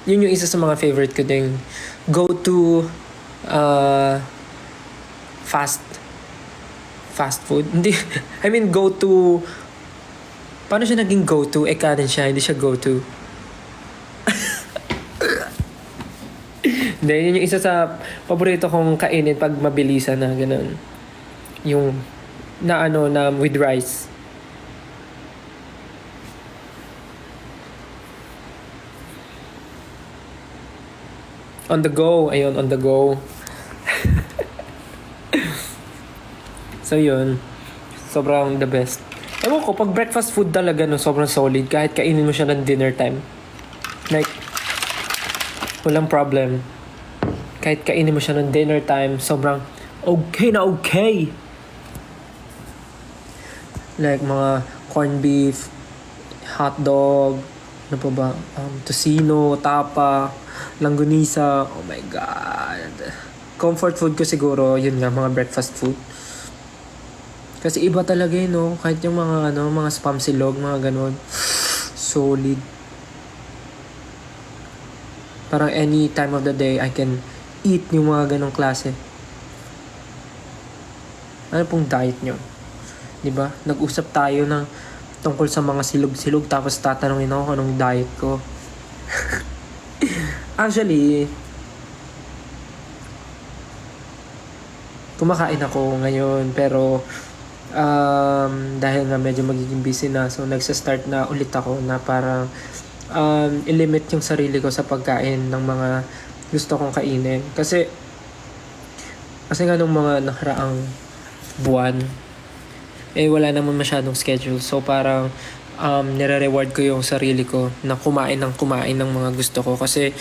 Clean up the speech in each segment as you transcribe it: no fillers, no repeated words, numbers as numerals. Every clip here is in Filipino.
Yun yung isa sa mga favorite ko ding go-to uh, fast fast food. Hindi, I mean go-to, paano siya naging go-to? Kanin siya, hindi siya go-to. Hindi, yun yung isa sa paborito kong kainin pag mabilisan na ganun. Yung na ano na with rice. On the go, ayun, on the go. So yun, sobrang the best. Ewan ko, pag breakfast food talaga no, sobrang solid. Kahit kainin mo siya ng dinner time. Like, walang problem. Kahit kainin mo siya ng dinner time, sobrang okay na okay. Like mga corned beef, hot dog, ano pa ba? Tocino, tapa, langganisa. Oh my God. Comfort food ko siguro, yun nga, mga breakfast food. Kasi iba talaga yun, no? Kahit yung mga, mga spam silog, mga ganun. Solid. Parang any time of the day, I can eat yung mga ganong klase. Ano pong diet nyo? Diba? Nag-usap tayo ng tungkol sa mga silog-silog tapos tatanungin ako kung anong diet ko. Actually, kumakain ako ngayon pero dahil nga medyo magiging busy na, so nagsa-start na ulit ako na parang i-limit yung sarili ko sa pagkain ng mga gusto kong kainin. Kasi nga nung mga nakaraang buwan, wala naman masyadong schedule. So parang nire-reward ko yung sarili ko na kumain ng mga gusto ko. Kasi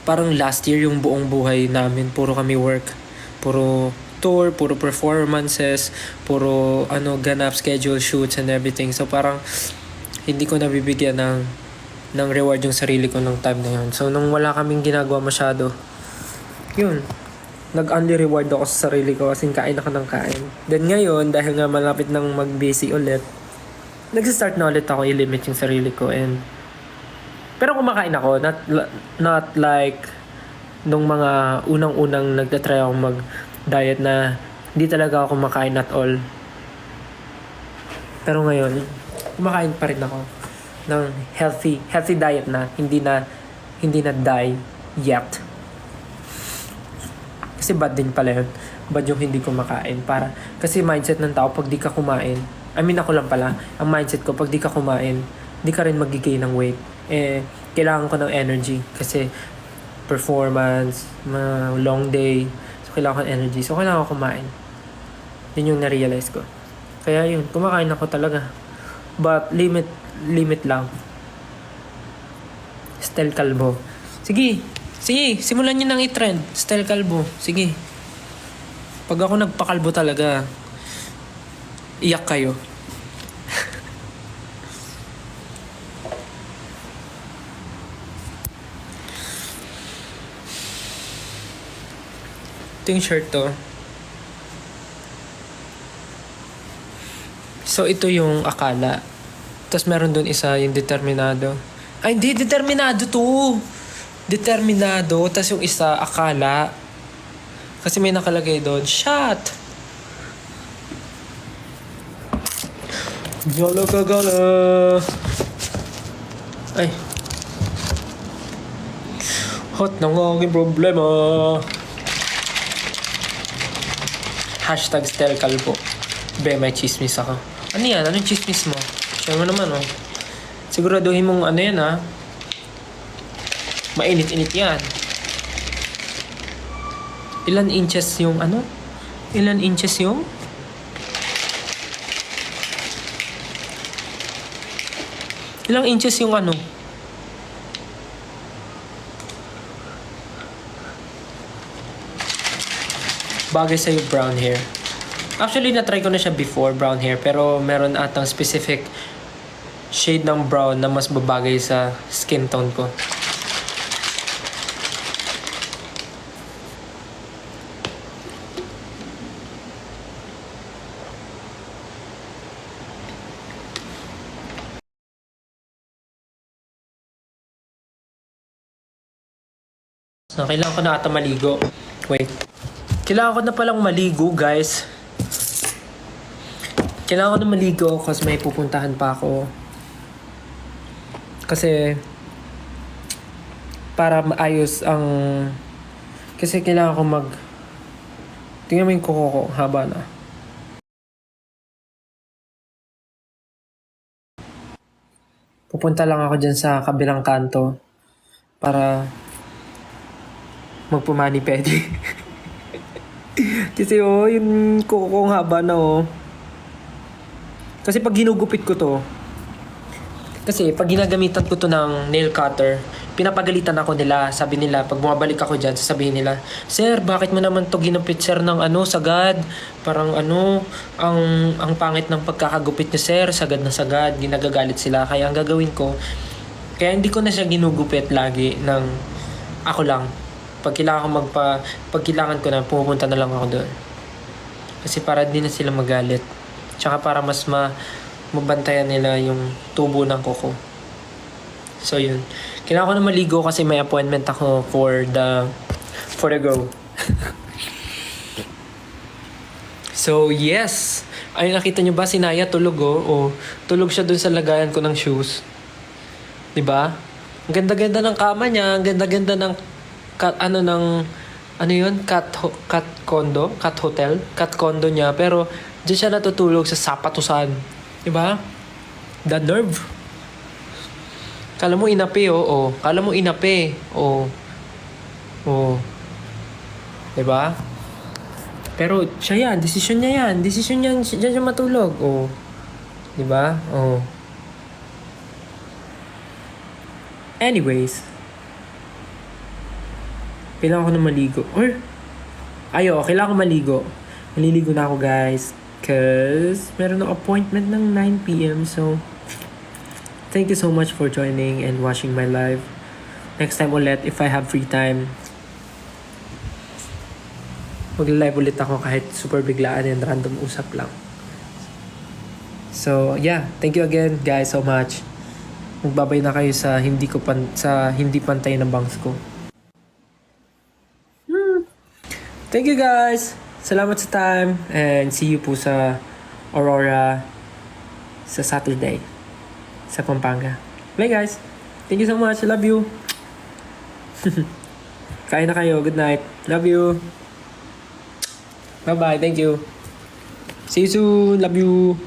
parang last year yung buong buhay namin, puro kami work. Puro tour, puro performances, puro ganap, schedule, shoots and everything. So parang hindi ko nabibigyan ng reward yung sarili ko ng time na yun. So nung wala kaming ginagawa masyado, yun, nag-only reward ako sa sarili ko kasi kain ako ng kain. Then ngayon, dahil nga malapit nang mag-busy ulit, nag-start na ulit ako i-limit yung sarili ko. Pero kumakain ako, not like nung mga unang-unang nagtatry ako mag-diet na hindi talaga ako kumakain at all. Pero ngayon, kumakain pa rin ako ng healthy diet na hindi na die yet. Kasi bad din pala yun. Bad yung hindi kumakain. Kasi mindset ng tao, pag di ka kumain, I mean ako lang pala, ang mindset ko, pag di ka kumain, di ka rin mag-gain ng weight. Kailangan ko ng energy. Kasi performance, long day, so kailangan ko ng energy. So kailangan ko kumain. Yun yung na-realize ko. Kaya yun, kumakain ako talaga. But limit lang. Style kalbo. Sige, simulan nyo nang i-trend. Style kalbo. Sige. Pag ako nagpakalbo talaga, iyak kayo. Ito yung shirt to. So, ito yung akala. Tapos meron dun isa, yung determinado. Ay, hindi. Determinado to. Determinado. Tapos yung isa, akala. Kasi may nakalagay doon, shot. Gala ka gala. Ay. Hot na nga aking problema. Hashtag Stel Calvo. Be, may chismis ako. Ano yan? Anong chismis mo? Siya mo naman, oh. Siguraduhin mong yan, ha? Mainit-init yan. Ilan inches yung Ilan inches yung? Ilang inches yung Bagay sa'yo brown hair. Actually, na-try ko na siya before, brown hair. Pero meron atang specific shade ng brown na mas babagay sa skin tone ko. Kailangan ko na ata maligo. Wait. Kailangan ko na palang maligo, guys. Kailangan ko na maligo kasi may pupuntahan pa ako. Kasi para maayos ang... Kasi kailangan ko tingnan mo yung kuko ko, haba na. Pupunta lang ako dyan sa kabilang kanto para magpumani pedi. Kasi yung kuko ko haba na Kasi pag ginugupit ko to, kasi pag ginagamitan ko to ng nail cutter, pinapagalitan ako nila. Sabi nila, pag bumabalik ako dyan, sasabihin nila, Sir, bakit mo naman to ginupit, sir, ng sagad? Parang ang pangit ng pagkakagupit niyo, sir, sagad na sagad. Ginagagalit sila. Kaya ang gagawin ko, kaya hindi ko na siya ginugupit lagi ng ako lang. Pag kailangan ko na, pupunta na lang ako doon. Kasi para di na sila magalit. Tsaka para mas mabantayan nila yung tubo ng kuko. So yun. Kailangan ko na maligo kasi may appointment ako for the go. So yes. Ay, nakita nyo ba si Naya tulog tulog siya dun sa lagayan ko ng shoes. 'Di ba? Ang ganda-ganda ng kama niya, ang ganda-ganda ng cat condo niya, pero diyan siya natutulog sa sapatusan. 'Di ba? The nerve. Kala mo inapi, Kala mo inapi, 'Di ba? Pero siya yan, desisyon niya yan. Desisyon niya, diyan siya matulog, 'Di ba? Anyways, kailangan ko na maligo. Kailangan ko maligo. Maliligo na ako, guys. Cause meron ng appointment ng 9 p.m. So, thank you so much for joining and watching my live. Next time ulit, if I have free time, mag-live ulit ako kahit super biglaan and random usap lang. So, yeah. Thank you again, guys, so much. Magbabay na kayo sa hindi pantay na bangs ko. Thank you, guys. Salamat sa time and see you po sa Aurora sa Saturday sa Pampanga. Bye, guys. Thank you so much. Love you. Kain na kayo. Good night. Love you. Bye-bye. Thank you. See you soon. Love you.